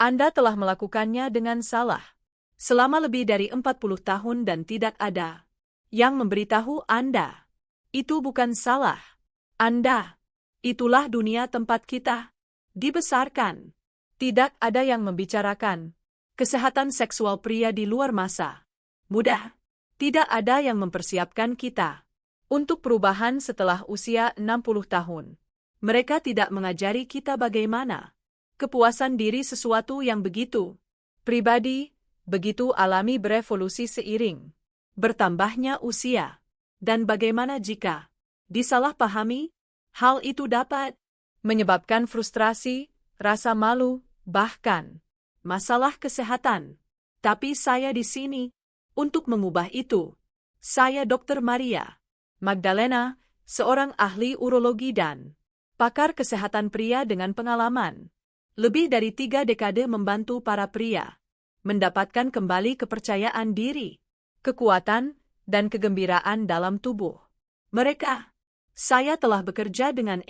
Anda telah melakukannya dengan salah. Selama lebih dari 40 tahun dan tidak ada yang memberitahu Anda. Itu bukan salah Anda. Itulah dunia tempat kita dibesarkan. Tidak ada yang membicarakan kesehatan seksual pria di luar masa muda. Tidak ada yang mempersiapkan kita untuk perubahan setelah usia 60 tahun. Mereka tidak mengajari kita bagaimana kepuasan diri sesuatu yang begitu pribadi, begitu alami berevolusi seiring bertambahnya usia. Dan bagaimana jika disalahpahami, hal itu dapat menyebabkan frustrasi, rasa malu, bahkan masalah kesehatan. Tapi saya di sini untuk mengubah itu. Saya Dr. Maria Magdalena, seorang ahli urologi dan pakar kesehatan pria dengan pengalaman lebih dari 3 dekade membantu para pria mendapatkan kembali kepercayaan diri, kekuatan, dan kegembiraan dalam tubuh mereka. Saya telah bekerja dengan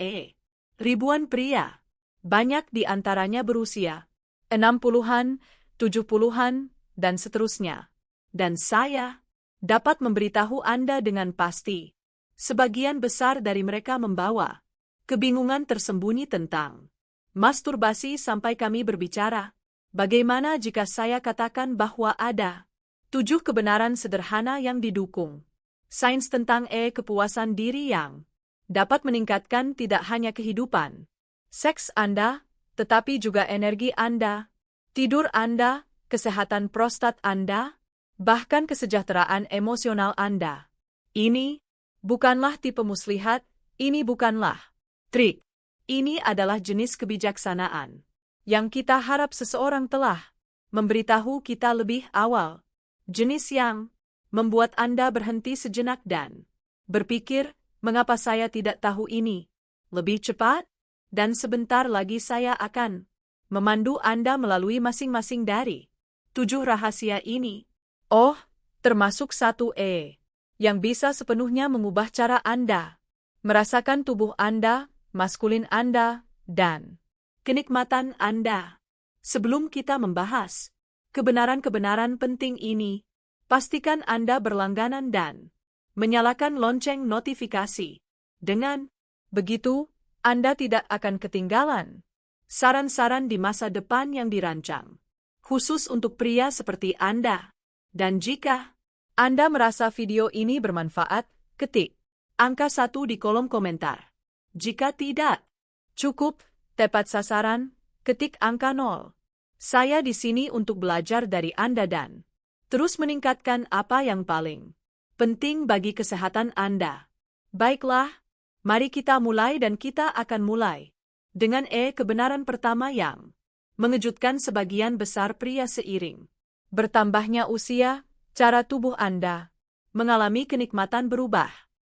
ribuan pria, banyak di antaranya berusia 60-an, 70-an, dan seterusnya. Dan saya dapat memberitahu Anda dengan pasti, sebagian besar dari mereka membawa kebingungan tersembunyi tentang masturbasi sampai kami berbicara. Bagaimana jika saya katakan bahwa ada 7 kebenaran sederhana yang didukung sains tentang kepuasan diri yang dapat meningkatkan tidak hanya kehidupan seks Anda, tetapi juga energi Anda, tidur Anda, kesehatan prostat Anda, bahkan kesejahteraan emosional Anda. Ini bukanlah tipe muslihat, ini bukanlah trik. Ini adalah jenis kebijaksanaan yang kita harap seseorang telah memberitahu kita lebih awal. Jenis yang membuat Anda berhenti sejenak dan berpikir, mengapa saya tidak tahu ini lebih cepat? Dan sebentar lagi saya akan memandu Anda melalui masing-masing dari 7 rahasia ini. Oh, termasuk 1 yang bisa sepenuhnya mengubah cara Anda merasakan tubuh Anda, maskulin Anda, dan kenikmatan Anda. Sebelum kita membahas kebenaran-kebenaran penting ini, pastikan Anda berlangganan dan menyalakan lonceng notifikasi. Dengan begitu, Anda tidak akan ketinggalan saran-saran di masa depan yang dirancang khusus untuk pria seperti Anda. Dan jika Anda merasa video ini bermanfaat, ketik angka 1 di kolom komentar. Jika tidak cukup, tepat sasaran, ketik angka 0. Saya di sini untuk belajar dari Anda dan terus meningkatkan apa yang paling penting bagi kesehatan Anda. Baiklah, mari kita mulai dan kita akan mulai dengan kebenaran pertama yang mengejutkan sebagian besar pria seiring bertambahnya usia, cara tubuh Anda mengalami kenikmatan berubah.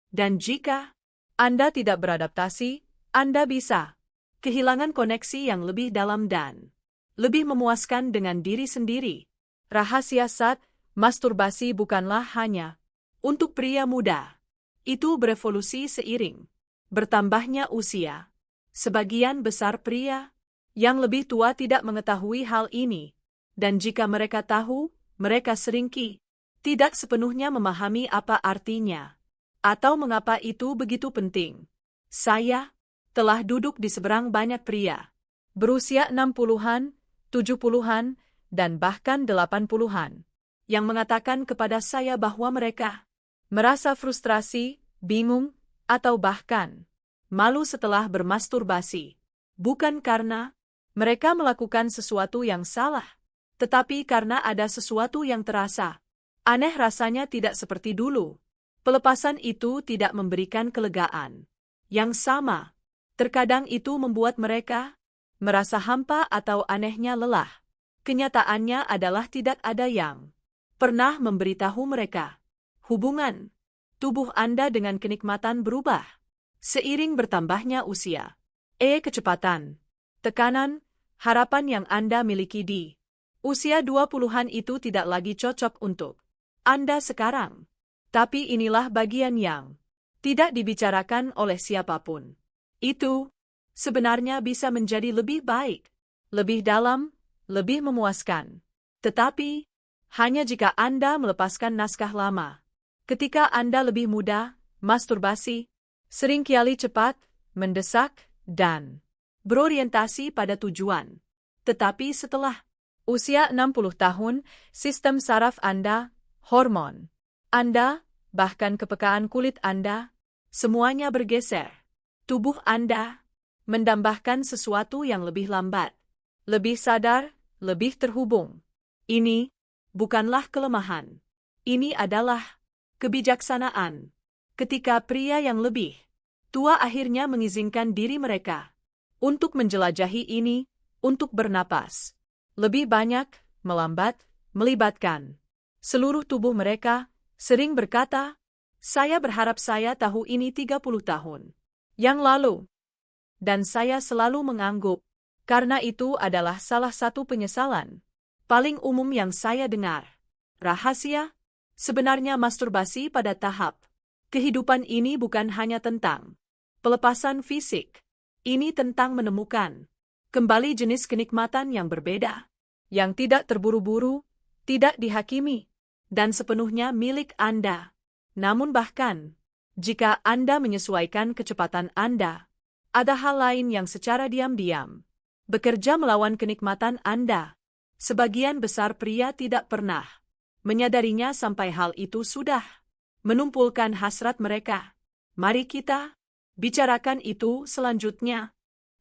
Dan jika Anda tidak beradaptasi, Anda bisa kehilangan koneksi yang lebih dalam dan lebih memuaskan dengan diri sendiri. Rahasia 1, masturbasi bukanlah hanya untuk pria muda. Itu berevolusi seiring bertambahnya usia. Sebagian besar pria yang lebih tua tidak mengetahui hal ini. Dan jika mereka tahu, mereka seringkali tidak sepenuhnya memahami apa artinya atau mengapa itu begitu penting. Saya telah duduk di seberang banyak pria berusia 60-an, 70-an, dan bahkan 80-an yang mengatakan kepada saya bahwa mereka merasa frustrasi, bingung, atau bahkan malu setelah bermasturbasi. Bukan karena mereka melakukan sesuatu yang salah, tetapi karena ada sesuatu yang terasa aneh, rasanya tidak seperti dulu. Pelepasan itu tidak memberikan kelegaan yang sama. Terkadang itu membuat mereka merasa hampa atau anehnya lelah. Kenyataannya adalah tidak ada yang pernah memberitahu mereka. Hubungan tubuh Anda dengan kenikmatan berubah seiring bertambahnya usia. Kecepatan, tekanan, harapan yang Anda miliki di usia 20-an itu tidak lagi cocok untuk Anda sekarang. Tapi inilah bagian yang tidak dibicarakan oleh siapapun. Itu sebenarnya bisa menjadi lebih baik, lebih dalam, lebih memuaskan. Tetapi, hanya jika Anda melepaskan naskah lama. Ketika Anda lebih muda, masturbasi, seringkali cepat, mendesak, dan berorientasi pada tujuan. Tetapi setelah usia 60 tahun, sistem saraf Anda, hormon Anda, bahkan kepekaan kulit Anda, semuanya bergeser. Tubuh Anda mendambahkan sesuatu yang lebih lambat, lebih sadar, lebih terhubung. Ini bukanlah kelemahan. Ini adalah kebijaksanaan. Ketika pria yang lebih tua akhirnya mengizinkan diri mereka untuk menjelajahi ini, untuk bernapas lebih banyak, melambat, melibatkan seluruh tubuh mereka, sering berkata, "Saya berharap saya tahu ini 30 tahun yang lalu." Dan saya selalu mengangguk, karena itu adalah salah satu penyesalan paling umum yang saya dengar. Rahasia, sebenarnya masturbasi pada tahap kehidupan ini bukan hanya tentang pelepasan fisik. Ini tentang menemukan kembali jenis kenikmatan yang berbeda, yang tidak terburu-buru, tidak dihakimi, dan sepenuhnya milik Anda. Namun bahkan, jika Anda menyesuaikan kecepatan Anda, ada hal lain yang secara diam-diam bekerja melawan kenikmatan Anda. Sebagian besar pria tidak pernah menyadarinya sampai hal itu sudah menumpulkan hasrat mereka. Mari kita bicarakan itu selanjutnya.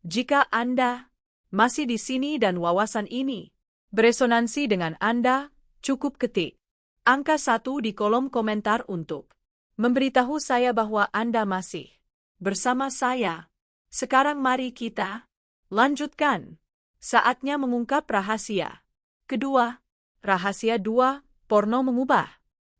Jika Anda masih di sini dan wawasan ini beresonansi dengan Anda, cukup ketik angka 1 di kolom komentar untuk memberitahu saya bahwa Anda masih bersama saya. Sekarang mari kita lanjutkan. Saatnya mengungkap rahasia kedua. Rahasia 2, porno mengubah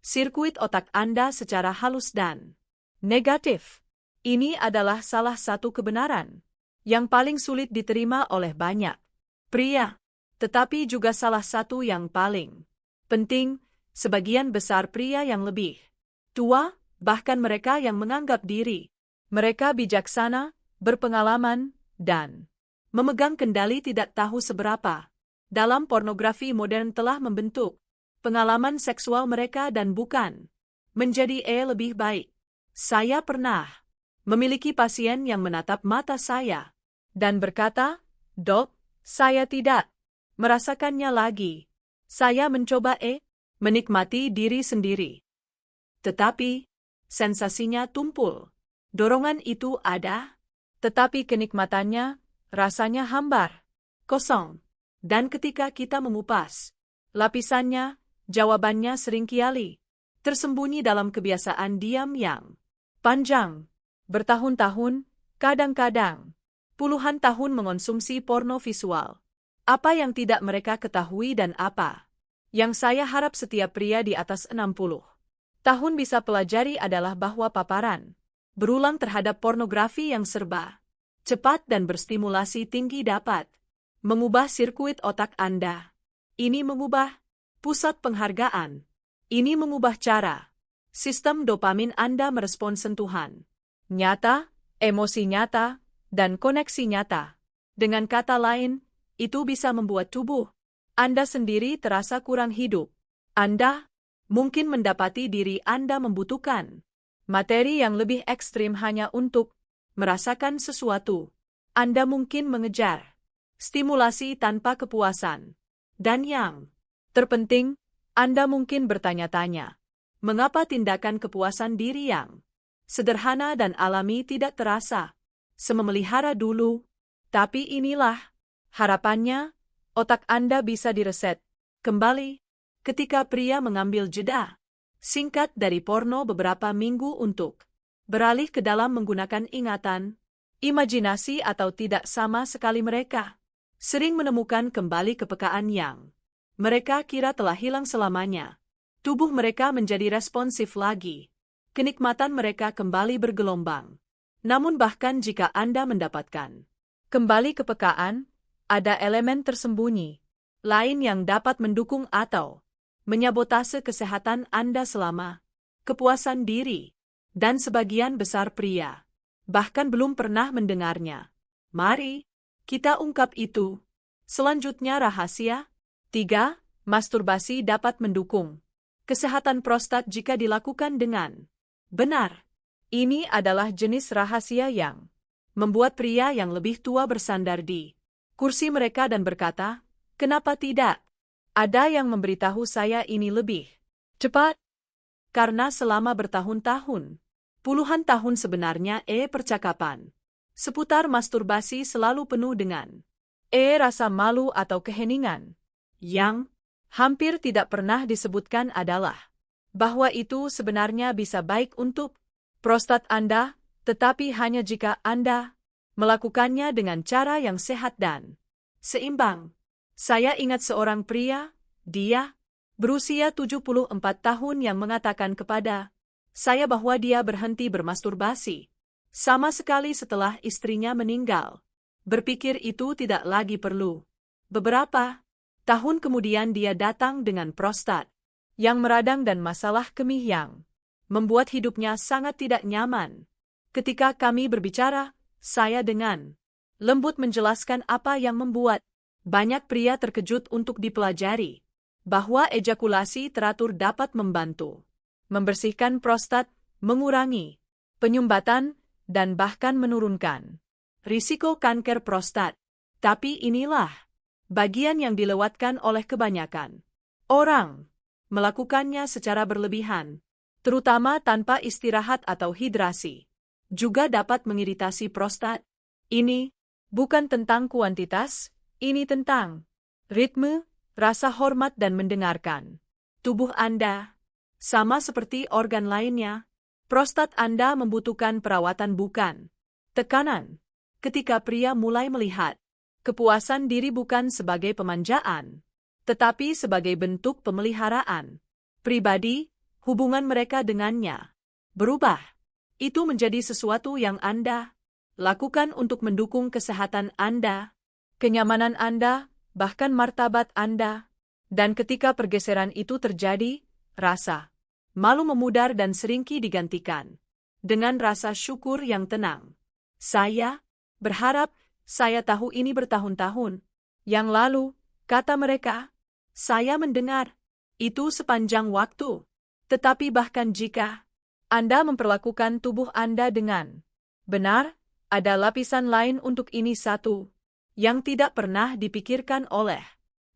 sirkuit otak Anda secara halus dan negatif. Ini adalah salah satu kebenaran yang paling sulit diterima oleh banyak pria, tetapi juga salah satu yang paling penting, sebagian besar pria yang lebih tua, bahkan mereka yang menganggap diri mereka bijaksana, berpengalaman, dan memegang kendali tidak tahu seberapa dalam pornografi modern telah membentuk pengalaman seksual mereka dan bukan menjadi lebih baik. Saya pernah memiliki pasien yang menatap mata saya dan berkata, "Dok, saya tidak merasakannya lagi. Saya mencoba menikmati diri sendiri. Tetapi, sensasinya tumpul. Dorongan itu ada, tetapi kenikmatannya, rasanya hambar, kosong. Dan ketika kita mengupas lapisannya, jawabannya seringkali tersembunyi dalam kebiasaan diam yang panjang, bertahun-tahun, kadang-kadang puluhan tahun mengonsumsi porno visual. Apa yang tidak mereka ketahui dan apa yang saya harap setiap pria di atas 60 tahun bisa pelajari adalah bahwa paparan berulang terhadap pornografi yang serba cepat dan berstimulasi tinggi dapat mengubah sirkuit otak Anda. Ini mengubah pusat penghargaan. Ini mengubah cara sistem dopamin Anda merespons sentuhan nyata, emosi nyata, dan koneksi nyata. Dengan kata lain, itu bisa membuat tubuh Anda sendiri terasa kurang hidup. Anda mungkin mendapati diri Anda membutuhkan materi yang lebih ekstrim hanya untuk merasakan sesuatu. Anda mungkin mengejar stimulasi tanpa kepuasan. Dan yang terpenting, Anda mungkin bertanya-tanya, mengapa tindakan kepuasan diri yang sederhana dan alami tidak terasa sememelihara dulu? Tapi inilah harapannya, otak Anda bisa direset kembali ketika pria mengambil jeda singkat dari porno beberapa minggu untuk beralih ke dalam menggunakan ingatan, imajinasi atau tidak sama sekali mereka sering menemukan kembali kepekaan yang mereka kira telah hilang selamanya. Tubuh mereka menjadi responsif lagi. Kenikmatan mereka kembali bergelombang. Namun bahkan jika Anda mendapatkan kembali kepekaan, ada elemen tersembunyi lain yang dapat mendukung atau menyabotase kesehatan Anda selama kepuasan diri. Dan sebagian besar pria bahkan belum pernah mendengarnya. Mari kita ungkap itu. Selanjutnya rahasia. 3. Masturbasi dapat mendukung kesehatan prostat jika dilakukan dengan benar. Ini adalah jenis rahasia yang membuat pria yang lebih tua bersandar di kursi mereka dan berkata, "Kenapa tidak? Ada yang memberitahu saya ini lebih cepat." Karena selama bertahun-tahun, puluhan tahun sebenarnya percakapan seputar masturbasi selalu penuh dengan rasa malu atau keheningan. Yang hampir tidak pernah disebutkan adalah bahwa itu sebenarnya bisa baik untuk prostat Anda, tetapi hanya jika Anda melakukannya dengan cara yang sehat dan seimbang. Saya ingat seorang pria, dia berusia 74 tahun yang mengatakan kepada saya bahwa dia berhenti bermasturbasi sama sekali setelah istrinya meninggal. Berpikir itu tidak lagi perlu. Beberapa tahun kemudian dia datang dengan prostat yang meradang dan masalah kemih yang membuat hidupnya sangat tidak nyaman. Ketika kami berbicara, saya dengan lembut menjelaskan apa yang membuat banyak pria terkejut untuk dipelajari, bahwa ejakulasi teratur dapat membantu membersihkan prostat, mengurangi penyumbatan, dan bahkan menurunkan risiko kanker prostat. Tapi inilah bagian yang dilewatkan oleh kebanyakan orang. Melakukannya secara berlebihan, terutama tanpa istirahat atau hidrasi, juga dapat mengiritasi prostat. Ini bukan tentang kuantitas, ini tentang ritme, rasa hormat dan mendengarkan tubuh Anda. Sama seperti organ lainnya, prostat Anda membutuhkan perawatan bukan tekanan. Ketika pria mulai melihat kepuasan diri bukan sebagai pemanjaan, tetapi sebagai bentuk pemeliharaan pribadi, hubungan mereka dengannya berubah. Itu menjadi sesuatu yang Anda lakukan untuk mendukung kesehatan Anda, kenyamanan Anda, bahkan martabat Anda. Dan ketika pergeseran itu terjadi, rasa malu memudar dan seringkali digantikan dengan rasa syukur yang tenang. Saya berharap saya tahu ini bertahun-tahun yang lalu, kata mereka. Saya mendengar itu sepanjang waktu. Tetapi bahkan jika Anda memperlakukan tubuh Anda dengan benar, ada lapisan lain untuk ini satu yang tidak pernah dipikirkan oleh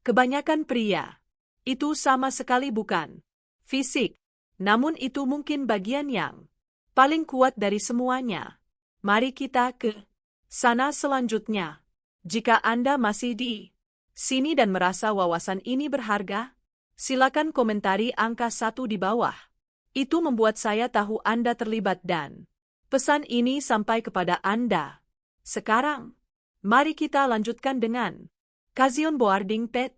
kebanyakan pria. Itu sama sekali bukan fisik, namun itu mungkin bagian yang paling kuat dari semuanya. Mari kita ke sana selanjutnya. Jika Anda masih di sini dan merasa wawasan ini berharga, silakan komentari angka 1 di bawah. Itu membuat saya tahu Anda terlibat dan pesan ini sampai kepada Anda. Sekarang, mari kita lanjutkan dengan Kazion Boarding Pet.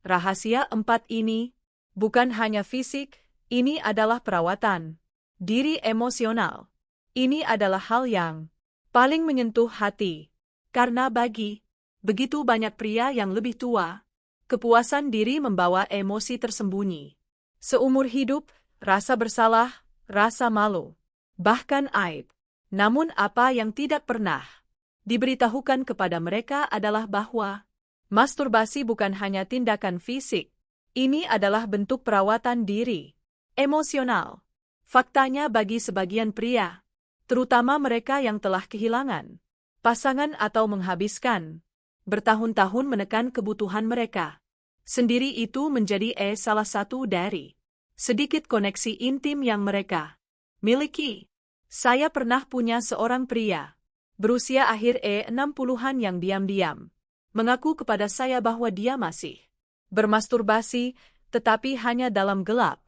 Rahasia 4 ini bukan hanya fisik, ini adalah perawatan diri emosional. Ini adalah hal yang paling menyentuh hati, karena bagi begitu banyak pria yang lebih tua, kepuasan diri membawa emosi tersembunyi. Seumur hidup, rasa bersalah, rasa malu, bahkan aib. Namun apa yang tidak pernah diberitahukan kepada mereka adalah bahwa masturbasi bukan hanya tindakan fisik. Ini adalah bentuk perawatan diri emosional. Faktanya bagi sebagian pria, terutama mereka yang telah kehilangan pasangan atau menghabiskan bertahun-tahun menekan kebutuhan mereka sendiri, itu menjadi salah satu dari sedikit koneksi intim yang mereka miliki. Saya pernah punya seorang pria berusia akhir 60-an yang diam-diam mengaku kepada saya bahwa dia masih bermasturbasi, tetapi hanya dalam gelap,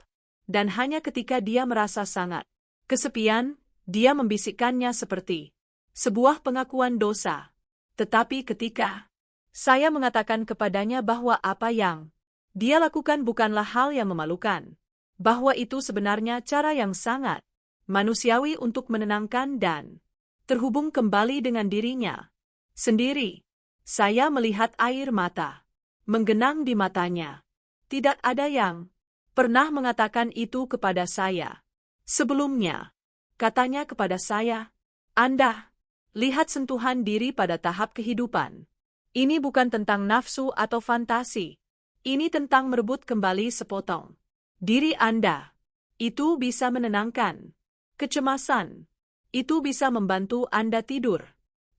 dan hanya ketika dia merasa sangat kesepian, dia membisikkannya seperti sebuah pengakuan dosa. Tetapi ketika saya mengatakan kepadanya bahwa apa yang dia lakukan bukanlah hal yang memalukan, bahwa itu sebenarnya cara yang sangat manusiawi untuk menenangkan dan terhubung kembali dengan dirinya sendiri, saya melihat air mata menggenang di matanya. Tidak ada yang pernah mengatakan itu kepada saya sebelumnya. Katanya kepada saya, Anda lihat sentuhan diri pada tahap kehidupan Ini bukan tentang nafsu atau fantasi. Ini tentang merebut kembali sepotong diri Anda. Itu bisa menenangkan kecemasan. Itu bisa membantu Anda tidur.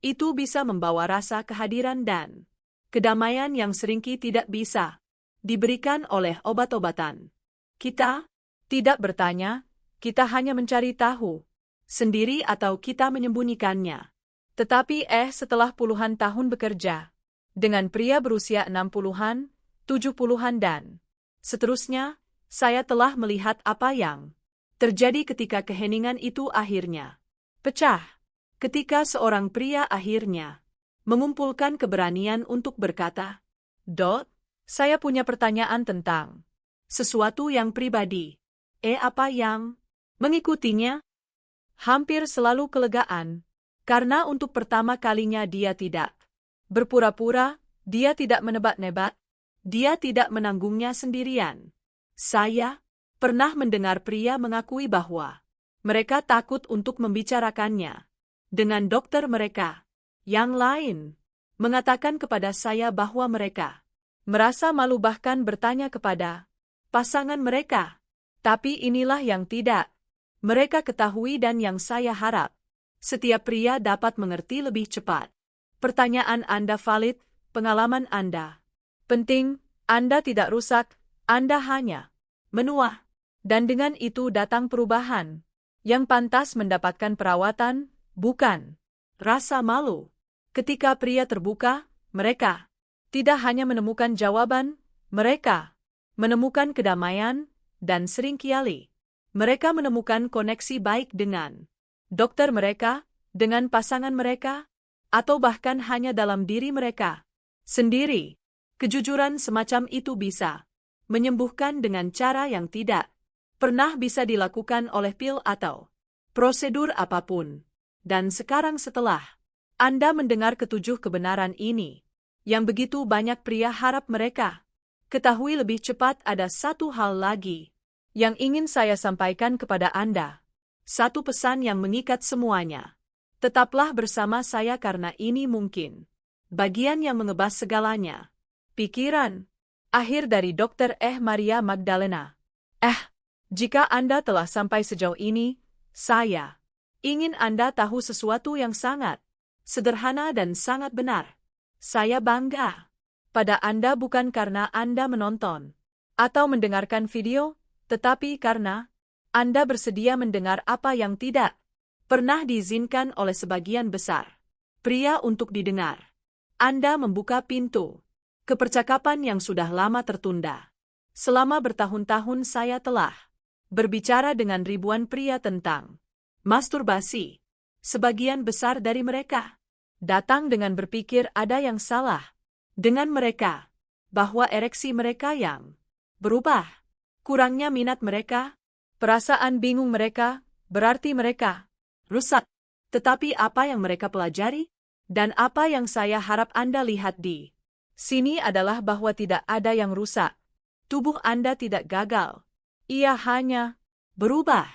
Itu bisa membawa rasa kehadiran dan kedamaian yang seringkali tidak bisa diberikan oleh obat-obatan. Kita tidak bertanya, kita hanya mencari tahu sendiri atau kita menyembunyikannya. Tetapi setelah puluhan tahun bekerja dengan pria berusia 60-an, 70-an dan seterusnya, saya telah melihat apa yang terjadi ketika keheningan itu akhirnya pecah. Ketika seorang pria akhirnya mengumpulkan keberanian untuk berkata, saya punya pertanyaan tentang sesuatu yang pribadi. Apa yang mengikutinya? Hampir selalu kelegaan, karena untuk pertama kalinya dia tidak berpura-pura, dia tidak menebak-nebak, dia tidak menanggungnya sendirian. Saya pernah mendengar pria mengakui bahwa mereka takut untuk membicarakannya dengan dokter mereka. Yang lain mengatakan kepada saya bahwa mereka merasa malu bahkan bertanya kepada pasangan mereka. Tapi inilah yang tidak mereka ketahui dan yang saya harap setiap pria dapat mengerti lebih cepat. Pertanyaan Anda valid, pengalaman Anda penting, Anda tidak rusak, Anda hanya menua. Dan dengan itu datang perubahan yang pantas mendapatkan perawatan, bukan rasa malu. Ketika pria terbuka, mereka tidak hanya menemukan jawaban, mereka menemukan kedamaian, dan seringkali mereka menemukan koneksi baik dengan dokter mereka, dengan pasangan mereka, atau bahkan hanya dalam diri mereka sendiri. Kejujuran semacam itu bisa menyembuhkan dengan cara yang tidak pernah bisa dilakukan oleh pil atau prosedur apapun. Dan sekarang setelah Anda mendengar ketujuh kebenaran ini, yang begitu banyak pria harap mereka ketahui lebih cepat, ada satu hal lagi yang ingin saya sampaikan kepada Anda. Satu pesan yang mengikat semuanya. Tetaplah bersama saya karena ini mungkin bagian yang mengebas segalanya. Pikiran akhir dari Dr. Maria Magdalena. Jika Anda telah sampai sejauh ini, saya ingin Anda tahu sesuatu yang sangat sederhana dan sangat benar. Saya bangga pada Anda bukan karena Anda menonton atau mendengarkan video, tetapi karena Anda bersedia mendengar apa yang tidak pernah diizinkan oleh sebagian besar pria untuk didengar. Anda membuka pintu ke percakapan yang sudah lama tertunda. Selama bertahun-tahun saya telah berbicara dengan ribuan pria tentang masturbasi. Sebagian besar dari mereka datang dengan berpikir ada yang salah dengan mereka, bahwa ereksi mereka yang berubah, kurangnya minat mereka, perasaan bingung mereka, berarti mereka rusak. Tetapi apa yang mereka pelajari, dan apa yang saya harap Anda lihat di sini adalah bahwa tidak ada yang rusak. Tubuh Anda tidak gagal. Ia hanya berubah.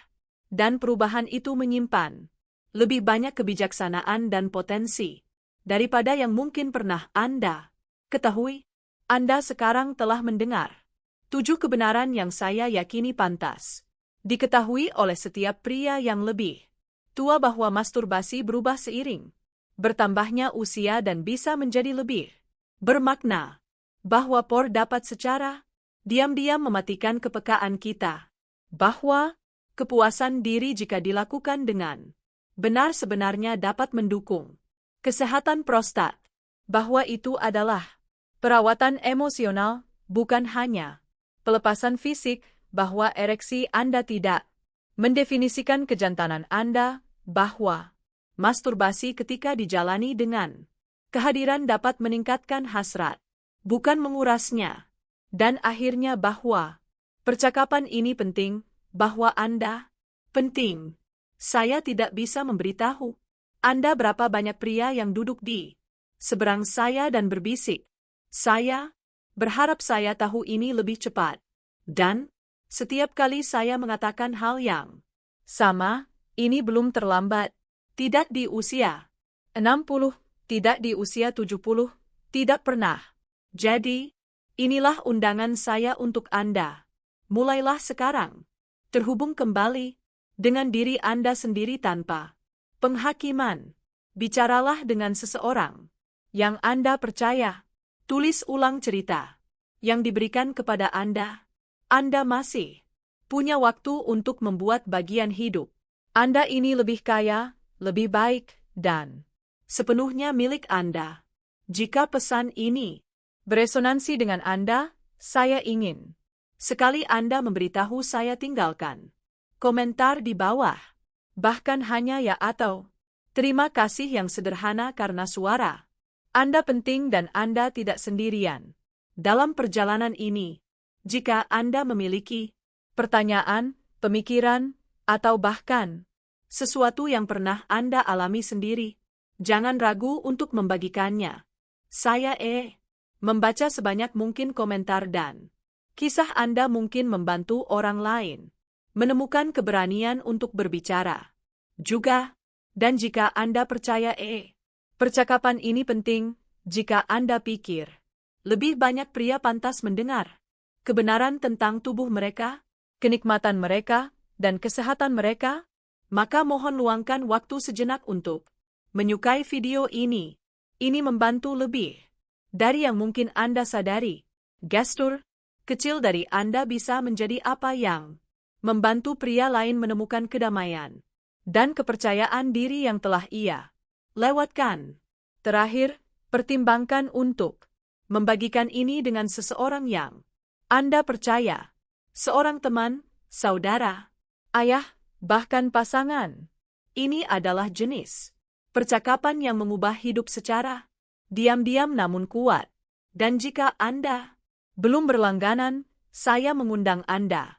Dan perubahan itu menyimpan lebih banyak kebijaksanaan dan potensi daripada yang mungkin pernah Anda ketahui. Anda sekarang telah mendengar 7 kebenaran yang saya yakini pantas diketahui oleh setiap pria yang lebih tua, bahwa masturbasi berubah seiring bertambahnya usia dan bisa menjadi lebih bermakna, bahwa por dapat secara diam-diam mematikan kepekaan kita, bahwa kepuasan diri jika dilakukan dengan benar sebenarnya dapat mendukung kesehatan prostat, bahwa itu adalah perawatan emosional, bukan hanya pelepasan fisik, bahwa ereksi Anda tidak mendefinisikan kejantanan Anda, bahwa masturbasi ketika dijalani dengan kehadiran dapat meningkatkan hasrat, bukan mengurasnya, dan akhirnya bahwa percakapan ini penting, bahwa Anda penting. Saya tidak bisa memberitahu Anda berapa banyak pria yang duduk di seberang saya dan berbisik. Saya berharap saya tahu ini lebih cepat. Dan setiap kali saya mengatakan hal yang sama, ini belum terlambat. Tidak di usia 60, tidak di usia 70, Tidak pernah. Jadi, inilah undangan saya untuk Anda. Mulailah sekarang. Terhubung kembali dengan diri Anda sendiri tanpa penghakiman. Bicaralah dengan seseorang yang Anda percaya. Tulis ulang cerita yang diberikan kepada Anda. Anda masih punya waktu untuk membuat bagian hidup Anda ini lebih kaya, lebih baik, dan sepenuhnya milik Anda. Jika pesan ini beresonansi dengan Anda, saya ingin sekali Anda memberitahu saya tinggalkan komentar di bawah. Bahkan hanya ya atau terima kasih yang sederhana karena suara Anda penting dan Anda tidak sendirian dalam perjalanan ini. Jika Anda memiliki pertanyaan, pemikiran, atau bahkan sesuatu yang pernah Anda alami sendiri, jangan ragu untuk membagikannya. Saya membaca sebanyak mungkin komentar dan kisah Anda mungkin membantu orang lain menemukan keberanian untuk berbicara. Juga, dan jika Anda percaya percakapan ini penting, jika Anda pikir lebih banyak pria pantas mendengar kebenaran tentang tubuh mereka, kenikmatan mereka, dan kesehatan mereka, maka mohon luangkan waktu sejenak untuk menyukai video ini. Ini membantu lebih dari yang mungkin Anda sadari. Gestur kecil dari Anda bisa menjadi apa yang membantu pria lain menemukan kedamaian dan kepercayaan diri yang telah ia lewatkan. Terakhir, pertimbangkan untuk membagikan ini dengan seseorang yang Anda percaya, seorang teman, saudara, ayah, bahkan pasangan. Ini adalah jenis percakapan yang mengubah hidup secara diam-diam namun kuat. Dan jika Anda belum berlangganan, saya mengundang Anda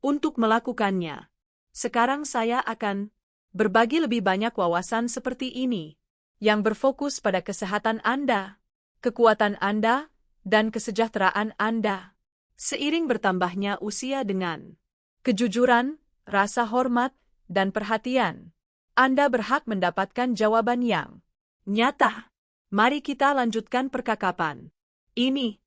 untuk melakukannya. Sekarang saya akan berbagi lebih banyak wawasan seperti ini, yang berfokus pada kesehatan Anda, kekuatan Anda, dan kesejahteraan Anda. Seiring bertambahnya usia dengan kejujuran, rasa hormat, dan perhatian, Anda berhak mendapatkan jawaban yang nyata. Mari kita lanjutkan percakapan ini.